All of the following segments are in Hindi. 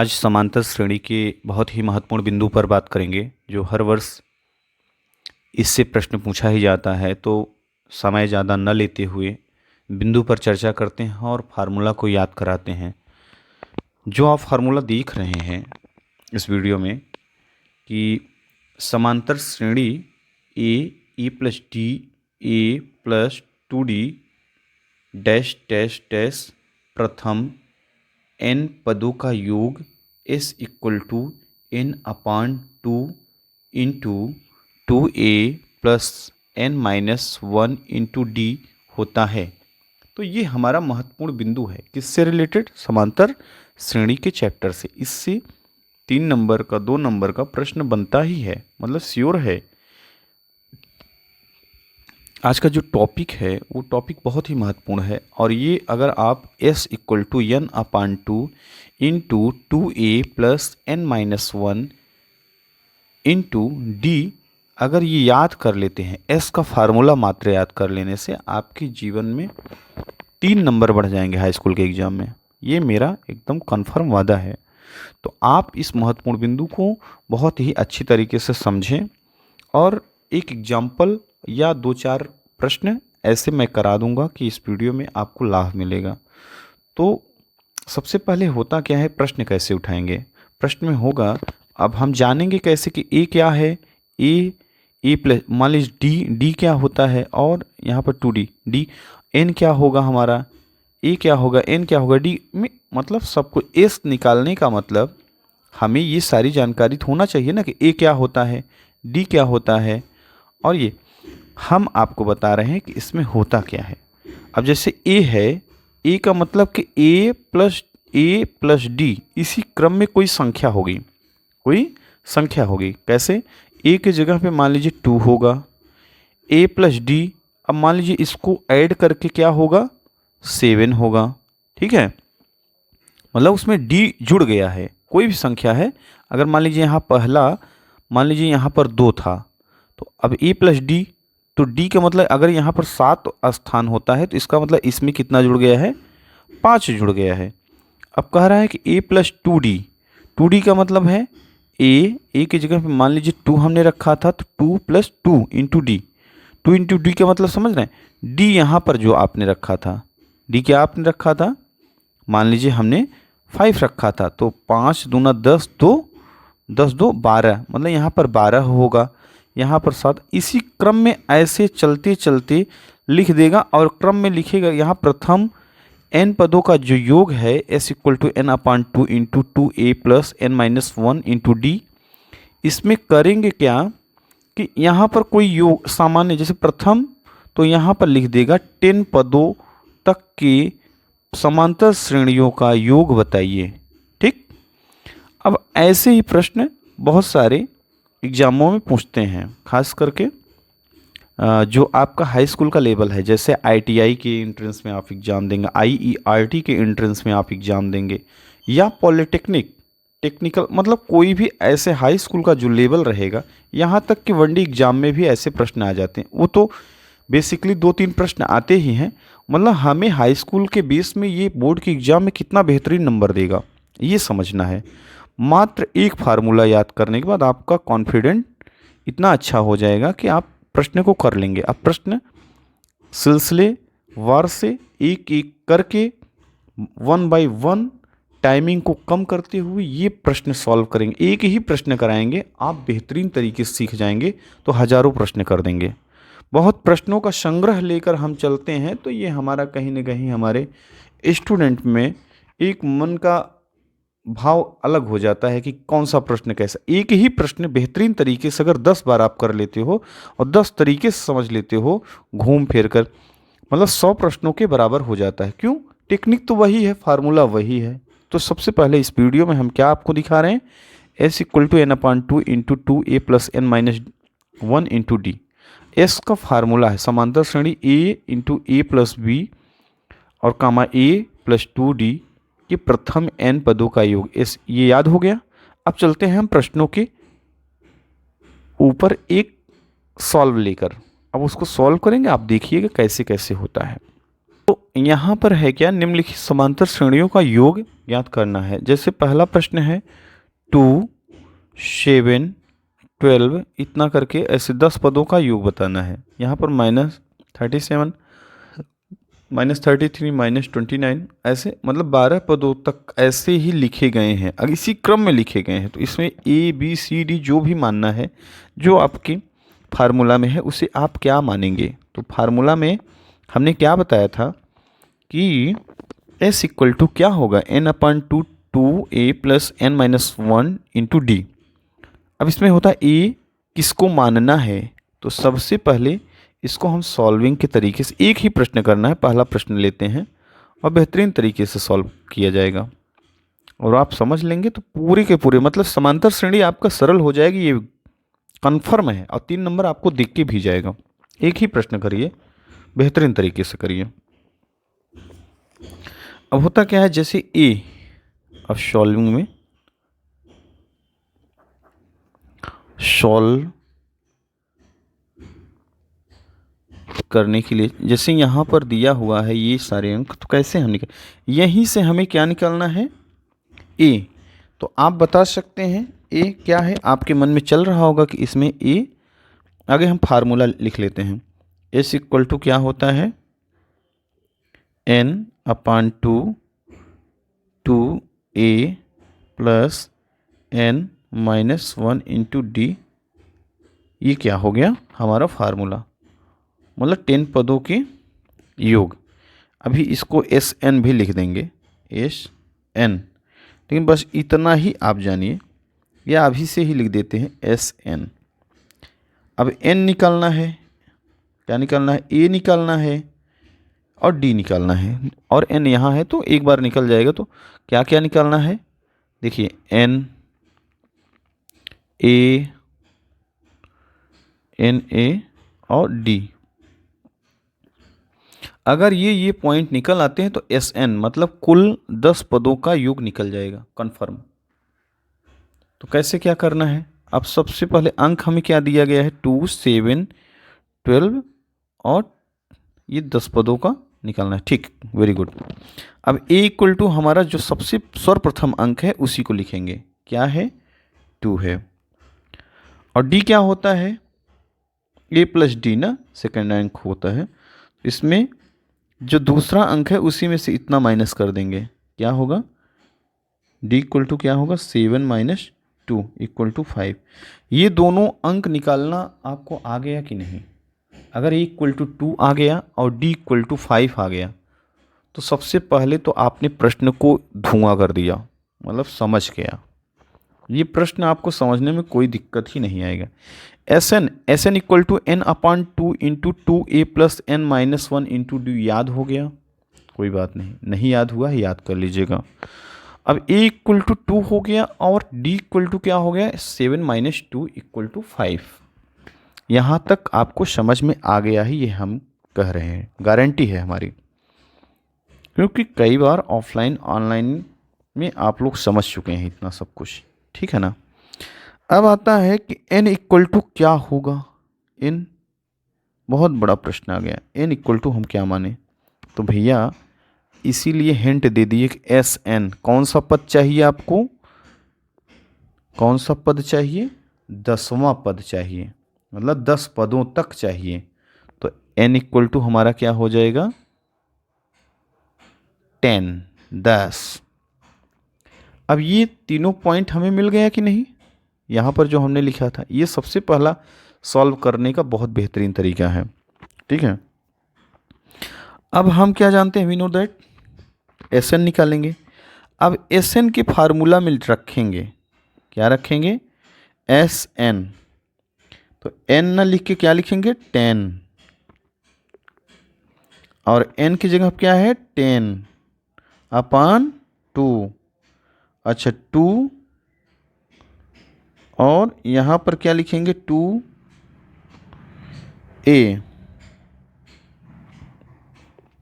आज समांतर श्रेणी के बहुत ही महत्वपूर्ण बिंदु पर बात करेंगे जो हर वर्ष इससे प्रश्न पूछा ही जाता है। तो समय ज़्यादा न लेते हुए बिंदु पर चर्चा करते हैं और फार्मूला को याद कराते हैं। जो आप फार्मूला देख रहे हैं इस वीडियो में कि समांतर श्रेणी A plus D A plus 2d dash dash dash प्रथम n पदों का योग s equal to n upon 2 into 2a plus n minus 1 into D होता है। तो ये हमारा महत्वपूर्ण बिंदु है। किससे रिलेटेड? समांतर श्रेणी के चैप्टर से। इससे 3 नंबर का 2 नंबर का प्रश्न बनता ही है, मतलब श्योर है। आज का जो टॉपिक है वो टॉपिक बहुत ही महत्वपूर्ण है और ये अगर आप s equal to n upon 2 into 2a plus n minus 1 into D अगर ये याद कर लेते हैं, s का फार्मूला मात्र याद कर लेने से आपके जीवन में 3 नंबर बढ़ जाएंगे हाई स्कूल के एग्ज़ाम में। ये मेरा एकदम कन्फर्म वादा है। तो आप इस महत्वपूर्ण बिंदु को बहुत ही अच्छी तरीके से समझें और एक एग्जाम्पल या 2-4 प्रश्न ऐसे मैं करा दूंगा कि इस वीडियो में आपको लाभ मिलेगा। तो सबसे पहले होता क्या है, प्रश्न कैसे उठाएंगे? प्रश्न में होगा, अब हम जानेंगे कैसे कि ए क्या है। ए प्लस मान लीजिए डी क्या होता है और यहाँ पर 2d डी एन क्या होगा हमारा, ए क्या होगा, एन क्या होगा, डी में मतलब सबको एस निकालने का मतलब हमें ये सारी जानकारी होना चाहिए ना कि ए क्या होता है, डी क्या होता है और ये हम आपको बता रहे हैं कि इसमें होता क्या है। अब जैसे ए है, ए का मतलब कि ए प्लस डी इसी क्रम में कोई संख्या होगी, कैसे? ए की जगह पे मान लीजिए 2 होगा, ए प्लस डी अब मान लीजिए इसको ऐड करके क्या होगा, 7 होगा। ठीक है, मतलब उसमें डी जुड़ गया है, कोई भी संख्या है। अगर मान लीजिए यहाँ पहला मान लीजिए यहाँ पर 2 था तो अब ए प्लस डी, तो डी का मतलब अगर यहाँ पर 7 स्थान होता है तो इसका मतलब इसमें कितना जुड़ गया है, 5 जुड़ गया है। अब कह रहा है कि ए प्लस 2d का मतलब है ए की जगह पे मान लीजिए 2 हमने रखा था तो 2 plus 2 into D, 2 into D का मतलब समझ रहे हैं। डी यहाँ पर जो आपने रखा था, डी क्या आपने रखा था, मान लीजिए हमने 5 रखा था तो 5 दूना 10, 10 2 12, मतलब यहाँ पर 12 होगा, यहाँ पर 7। इसी क्रम में ऐसे चलते चलते लिख देगा और क्रम में लिखेगा। यहाँ प्रथम n पदों का जो योग है s equal to n upon 2 into 2a plus n minus 1 into D. इसमें करेंगे क्या कि यहाँ पर कोई योग सामान्य, जैसे प्रथम तो यहाँ पर लिख देगा 10 पदों तक के समांतर श्रेणियों का योग बताइए। ठीक, अब ऐसे ही प्रश्न बहुत सारे एग्जामों में पूछते हैं, खास करके जो आपका हाई स्कूल का लेवल है, जैसे आईटीआई के एंट्रेंस में आप एग्ज़ाम देंगे, आईईआरटी के एंट्रेंस में आप एग्ज़ाम देंगे, या टेक्निकल मतलब कोई भी ऐसे हाई स्कूल का जो लेवल रहेगा, यहाँ तक कि वनडे एग्ज़ाम में भी ऐसे प्रश्न आ जाते हैं। वो तो बेसिकली 2-3 प्रश्न आते ही हैं, मतलब हमें हाई स्कूल के बेस में ये बोर्ड के एग्ज़ाम में कितना बेहतरीन नंबर देगा ये समझना है। मात्र एक फार्मूला याद करने के बाद आपका कॉन्फिडेंट इतना अच्छा हो जाएगा कि आप प्रश्न को कर लेंगे। अब प्रश्न सिलसिले वार से एक एक करके 1 बाय 1 टाइमिंग को कम करते हुए ये प्रश्न सॉल्व करेंगे। एक ही प्रश्न कराएंगे, आप बेहतरीन तरीके से सीख जाएंगे तो हज़ारों प्रश्न कर देंगे। बहुत प्रश्नों का संग्रह लेकर हम चलते हैं तो ये हमारा कहीं ना कहीं हमारे स्टूडेंट में एक मन का भाव अलग हो जाता है कि कौन सा प्रश्न कैसा। एक ही प्रश्न बेहतरीन तरीके से अगर 10 बार आप कर लेते हो और 10 तरीके से समझ लेते हो घूम फिर कर, मतलब 100 प्रश्नों के बराबर हो जाता है। क्यों? टेक्निक तो वही है, फार्मूला वही है। तो सबसे पहले इस वीडियो में हम क्या आपको दिखा रहे हैं, s equal to n upon 2 into 2a plus n minus 1 into D. S का फार्मूला है समांतर श्रेणी a into a plus B और कामा a प्लस 2d कि प्रथम n पदों का योग। इस ये याद हो गया। अब चलते हैं हम प्रश्नों के ऊपर एक सॉल्व लेकर, अब उसको सॉल्व करेंगे, आप देखिएगा कैसे कैसे होता है। तो यहाँ पर है क्या, निम्नलिखित समांतर श्रेणियों का योग ज्ञात करना है। जैसे पहला प्रश्न है 2, 7, 12 इतना करके ऐसे 10 पदों का योग बताना है। यहाँ पर -37, -33, -29 ऐसे मतलब 12 पदों तक ऐसे ही लिखे गए हैं। अगर इसी क्रम में लिखे गए हैं तो इसमें ABCD जो भी मानना है, जो आपके फार्मूला में है उसे आप क्या मानेंगे। तो फार्मूला में हमने क्या बताया था कि S इक्वल टू क्या होगा, n/2 2a + n-1 × d। अब इसमें होता है A किसको मानना है, तो सबसे पहले इसको हम सॉल्विंग के तरीके से एक ही प्रश्न करना है। पहला प्रश्न लेते हैं और बेहतरीन तरीके से सॉल्व किया जाएगा और आप समझ लेंगे तो पूरे के पूरे मतलब समांतर श्रेणी आपका सरल हो जाएगी, ये कन्फर्म है। और 3 नंबर आपको दिख के भी जाएगा। एक ही प्रश्न करिए, बेहतरीन तरीके से करिए। अब होता क्या है, जैसे A, अब सॉल्विंग में सॉल्व करने के लिए जैसे यहाँ पर दिया हुआ है ये सारे अंक, तो कैसे हम यहीं से हमें क्या निकालना है, A। तो आप बता सकते हैं A क्या है, आपके मन में चल रहा होगा कि इसमें A। आगे हम फार्मूला लिख लेते हैं। S इक्वल टू क्या होता है, n/2 2a + n-1 × d। ये क्या हो गया हमारा फार्मूला, मतलब 10 पदों के योग। अभी इसको SN भी लिख देंगे, SN, लेकिन बस इतना ही आप जानिए, या अभी से ही लिख देते हैं SN। अब N निकालना है, क्या निकालना है, A निकालना है और D निकालना है। और N यहाँ है तो एक बार निकल जाएगा। तो क्या क्या निकालना है, देखिए N A और D। अगर ये पॉइंट निकल आते हैं तो SN मतलब कुल 10 पदों का योग निकल जाएगा कन्फर्म। तो कैसे क्या करना है, अब सबसे पहले अंक हमें क्या दिया गया है, 2, 7, 12 और ये 10 पदों का निकालना है। ठीक, वेरी गुड। अब A इक्वल टू हमारा जो सबसे सर्वप्रथम अंक है उसी को लिखेंगे, क्या है, 2 है। और D क्या होता है, A + D ना, सेकेंड अंक होता है। इसमें जो दूसरा अंक है उसी में से इतना माइनस कर देंगे, क्या होगा, D इक्वल टू क्या होगा, 7 - 2 = 5। ये दोनों अंक निकालना आपको आ गया कि नहीं। अगर A इक्वल टू 2 आ गया और D इक्वल टू 5 आ गया तो सबसे पहले तो आपने प्रश्न को धुआं कर दिया, मतलब समझ गया। ये प्रश्न आपको समझने में कोई दिक्कत ही नहीं आएगा। SN equal to n/2 × 2a + n-1 × d याद हो गया, कोई बात नहीं, नहीं याद हुआ है याद कर लीजिएगा। अब A इक्वल टू 2 हो गया और D इक्वल टू क्या हो गया, 7 - 2 = 5। यहाँ तक आपको समझ में आ गया ही, ये हम कह रहे हैं, गारंटी है हमारी, क्योंकि कई बार ऑफलाइन ऑनलाइन में आप लोग समझ चुके हैं इतना सब कुछ, ठीक है ना। अब आता है कि n इक्वल टू क्या होगा, n बहुत बड़ा प्रश्न आ गया, n इक्वल टू हम क्या माने। तो भैया इसीलिए हिंट दे दिए कि SN कौन सा पद चाहिए आपको, कौन सा पद चाहिए, 10वां पद चाहिए, मतलब 10 पदों तक चाहिए। तो n इक्वल टू हमारा क्या हो जाएगा, 10। अब ये तीनों पॉइंट हमें मिल गया कि नहीं, यहाँ पर जो हमने लिखा था ये सबसे पहला सॉल्व करने का बहुत बेहतरीन तरीका है, ठीक है। अब हम क्या जानते हैं, वी नो दैट SN निकालेंगे। अब SN के फार्मूला में रखेंगे, क्या रखेंगे, SN। तो n ना लिख के क्या लिखेंगे, 10, और n की जगह क्या है, 10/2। अच्छा 2, और यहाँ पर क्या लिखेंगे, 2a,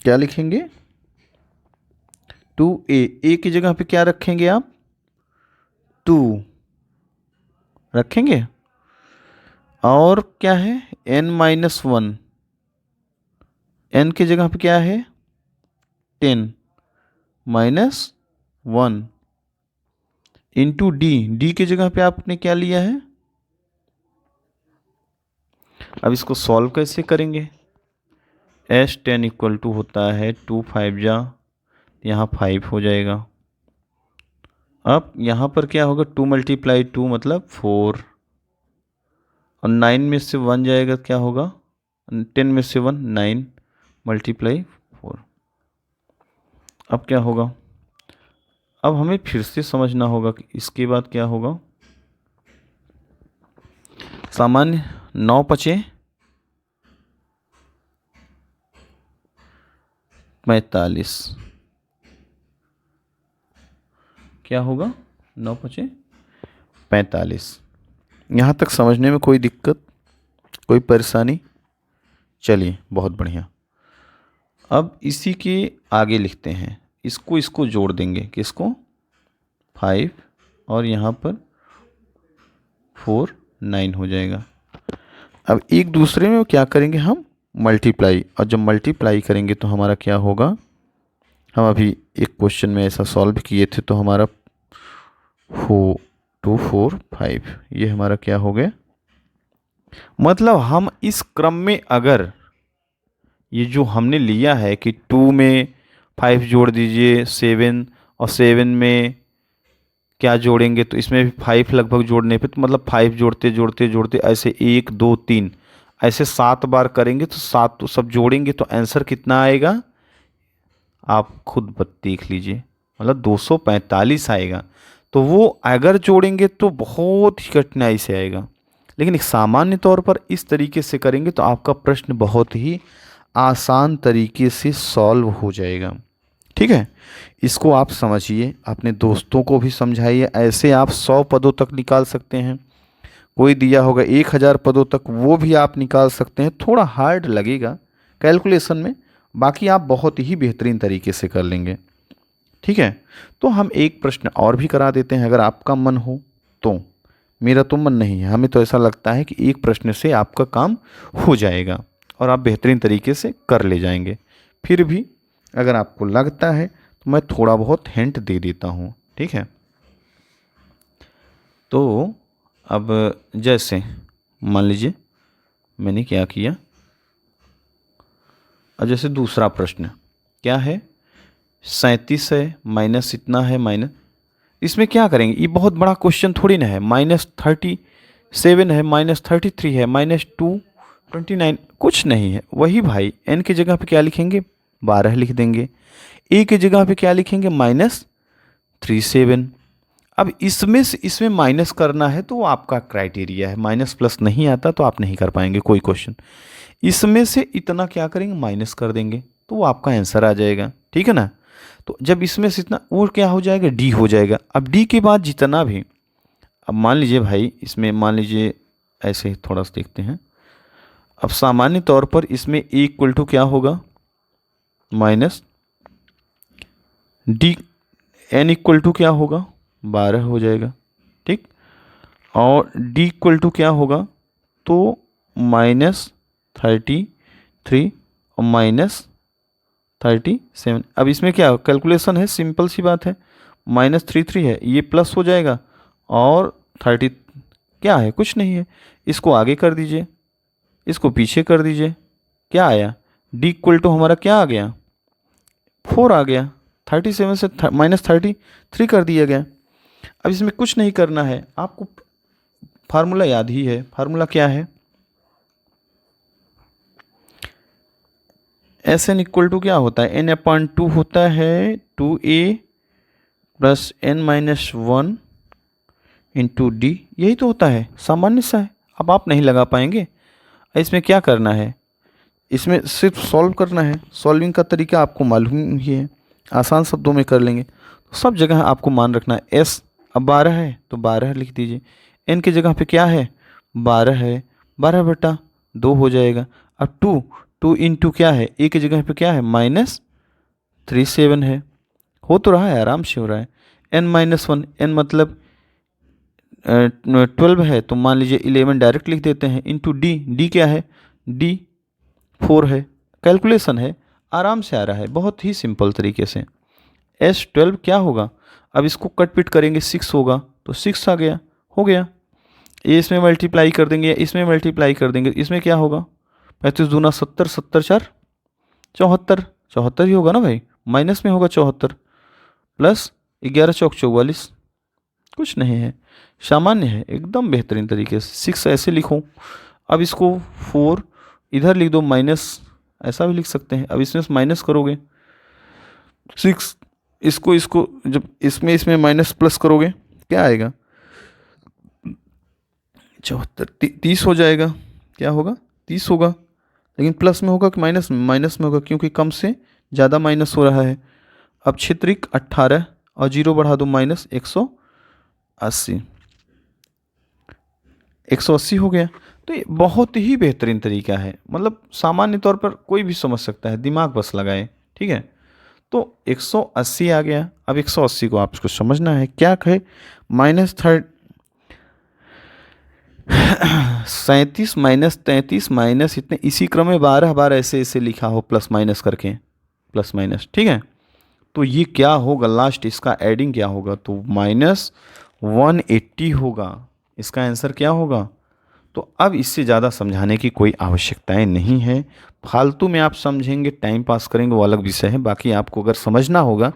क्या लिखेंगे, 2a। a की जगह पे क्या रखेंगे आप, 2 रखेंगे, और क्या है, n-1, n की जगह पे क्या है, 10 - 1 इंटू डी की जगह पे आपने क्या लिया है। अब इसको सॉल्व कैसे करेंगे। S10 इक्वल टू होता है 2 5 जा, यहाँ 5 हो जाएगा। अब यहाँ पर क्या होगा, 2 मल्टीप्लाई 2 मतलब 4, और 9 में से 1 जाएगा क्या होगा, 10 में से 1 9 मल्टीप्लाई 4। अब क्या होगा, अब हमें फिर से समझना होगा कि इसके बाद क्या होगा। सामान्य 9 पचे 45, क्या होगा 9 पचे 45। यहाँ तक समझने में कोई दिक्कत, कोई परेशानी। चलिए बहुत बढ़िया। अब इसी के आगे लिखते हैं, इसको जोड़ देंगे, किसको 5 और यहाँ पर 4 9 हो जाएगा। अब एक दूसरे में क्या करेंगे हम, मल्टीप्लाई, और जब मल्टीप्लाई करेंगे तो हमारा क्या होगा, हम अभी एक क्वेश्चन में ऐसा सॉल्व किए थे तो हमारा 2 4 5 ये हमारा क्या हो गया। मतलब हम इस क्रम में अगर ये जो हमने लिया है कि 2 में 5 जोड़ दीजिए 7, और 7 में क्या जोड़ेंगे तो इसमें भी 5 लगभग जोड़ने पे, तो मतलब 5 जोड़ते जोड़ते जोड़ते ऐसे 1 2 3 ऐसे 7 बार करेंगे तो 7 तो सब जोड़ेंगे तो आंसर कितना आएगा, आप खुद देख लीजिए, मतलब 245 आएगा। तो वो अगर जोड़ेंगे तो बहुत ही कठिनाई से आएगा, लेकिन एक सामान्य तौर पर इस तरीके से करेंगे तो आपका प्रश्न बहुत ही आसान तरीके से सॉल्व हो जाएगा। ठीक है, इसको आप समझिए, अपने दोस्तों को भी समझाइए। ऐसे आप 100 पदों तक निकाल सकते हैं, कोई दिया होगा 1000 पदों तक, वो भी आप निकाल सकते हैं। थोड़ा हार्ड लगेगा कैलकुलेशन में, बाकी आप बहुत ही बेहतरीन तरीके से कर लेंगे। ठीक है, तो हम एक प्रश्न और भी करा देते हैं अगर आपका मन हो तो। मेरा तो मन नहीं है, हमें तो ऐसा लगता है कि एक प्रश्न से आपका काम हो जाएगा और आप बेहतरीन तरीके से कर ले जाएंगे। फिर भी अगर आपको लगता है तो मैं थोड़ा बहुत हिंट दे देता हूँ। ठीक है, तो अब जैसे मान लीजिए मैंने क्या किया, अब जैसे दूसरा प्रश्न क्या है, 37 है माइनस इतना है माइनस, इसमें क्या करेंगे, ये बहुत बड़ा क्वेश्चन थोड़ी ना है। -37 है, -33 है, -229 कुछ नहीं है, वही भाई n की जगह पे क्या लिखेंगे 12 लिख देंगे, a की जगह पे क्या लिखेंगे -37। अब इसमें से इसमें माइनस करना है तो वो आपका क्राइटेरिया है, माइनस प्लस नहीं आता तो आप नहीं कर पाएंगे कोई क्वेश्चन। इसमें से इतना क्या करेंगे माइनस कर देंगे तो वो आपका आंसर आ जाएगा। ठीक है ना, तो जब इसमें से इतना वो क्या हो जाएगा डी हो जाएगा। अब डी के बाद जितना भी, अब मान लीजिए भाई इसमें मान लीजिए ऐसे ही थोड़ा सा देखते हैं। अब सामान्य तौर पर इसमें ए इक्वल टू क्या होगा minus D, N equal to क्या होगा 12 हो जाएगा। ठीक, और डी इक्वल टू क्या होगा तो -33 और -37। अब इसमें क्या कैलकुलेशन है, सिंपल सी बात है, -33 है ये प्लस हो जाएगा और 30 क्या है कुछ नहीं है, इसको आगे कर दीजिए, इसको पीछे कर दीजिए, क्या आया डी इक्वल टू हमारा क्या आ गया 4 आ गया, 37 से -33 कर दिया गया। अब इसमें कुछ नहीं करना है, आपको फार्मूला याद ही है। फार्मूला क्या है, एस एन इक्वल टू क्या होता है n/2 होता है 2a plus n-1 into D, यही तो होता है, सामान्य सा है। अब आप नहीं लगा पाएंगे, इसमें क्या करना है, इसमें सिर्फ सॉल्व करना है। सॉल्विंग का तरीका आपको मालूम ही है, आसान शब्दों में कर लेंगे। तो सब जगह आपको मान रखना है एस, अब 12 है तो 12 लिख दीजिए, एन की जगह पे क्या है 12 है, 12/2 हो जाएगा। अब 2 इंटू क्या है, ए की जगह पे क्या है -37 है, हो तो रहा है आराम से हो रहा है। n-1, n मतलब 12 है तो मान लीजिए 11 डायरेक्ट लिख देते हैं, इंटू डी, डी क्या है डी 4 है, कैलकुलेशन है आराम से आ रहा है बहुत ही सिंपल तरीके से। S12 क्या होगा अब इसको कट पिट करेंगे, 6 होगा तो 6 आ गया, हो गया। ये इसमें मल्टीप्लाई कर देंगे, इसमें मल्टीप्लाई कर देंगे, इसमें क्या होगा, 35 दूना 70, 70 4 74, 74 ही होगा ना भाई, माइनस में होगा 74, प्लस 11 चौक 44, कुछ नहीं है, सामान्य है, एकदम बेहतरीन तरीके से। 6 ऐसे लिखो, अब इसको 4 इधर लिख दो, माइनस ऐसा भी लिख सकते हैं। अब इसमें माइनस करोगे 6, इसको जब इसमें माइनस प्लस करोगे क्या आएगा, 74, 30 हो जाएगा, क्या होगा 30 होगा, लेकिन प्लस में होगा कि माइनस में, माइनस में होगा क्योंकि कम से ज़्यादा माइनस हो रहा है। अब क्षेत्रिक 18 और 0 बढ़ा दो, माइनस 180, 180 हो गया। तो ये बहुत ही बेहतरीन तरीका है, मतलब सामान्य तौर पर कोई भी समझ सकता है, दिमाग बस लगाए, ठीक है। तो 180 आ गया। अब 180 को आपको समझना है क्या कहे, माइनस 37 माइनस 33 माइनस इतने, इसी क्रम में 12 बार ऐसे ऐसे लिखा हो, प्लस माइनस करके, प्लस माइनस, ठीक है। तो ये क्या होगा, लास्ट इसका एडिंग क्या होगा, तो माइनस 180 होगा, इसका आंसर क्या होगा। तो अब इससे ज़्यादा समझाने की कोई आवश्यकताएं नहीं है, फालतू में आप समझेंगे, टाइम पास करेंगे, वो अलग विषय है। बाकी आपको अगर समझना होगा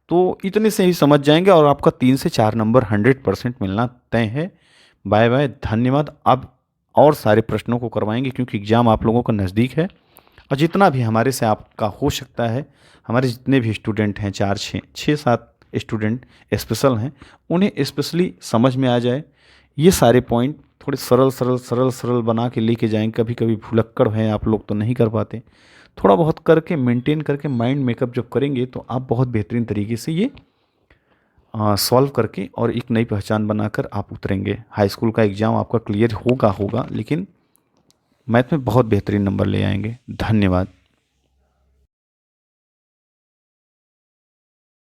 तो इतने से ही समझ जाएंगे और आपका 3 से 4 नंबर 100% मिलना तय है। बाय बाय, धन्यवाद। अब और सारे प्रश्नों को करवाएंगे क्योंकि एग्ज़ाम आप लोगों का नज़दीक है, और जितना भी हमारे से आपका हो सकता है, हमारे जितने भी स्टूडेंट हैं, 4 6 7 स्टूडेंट स्पेशल हैं, उन्हें स्पेशली समझ में आ जाए। ये सारे पॉइंट थोड़े सरल सरल सरल सरल बना के लेके जाएंगे। कभी कभी भुलक्कड़ हैं आप लोग तो नहीं कर पाते, थोड़ा बहुत करके मेंटेन करके माइंड मेकअप जब करेंगे तो आप बहुत बेहतरीन तरीके से ये सॉल्व करके और एक नई पहचान बनाकर आप उतरेंगे। हाई स्कूल का एग्ज़ाम आपका क्लियर होगा, लेकिन मैथ में बहुत बेहतरीन नंबर ले आएंगे। धन्यवाद।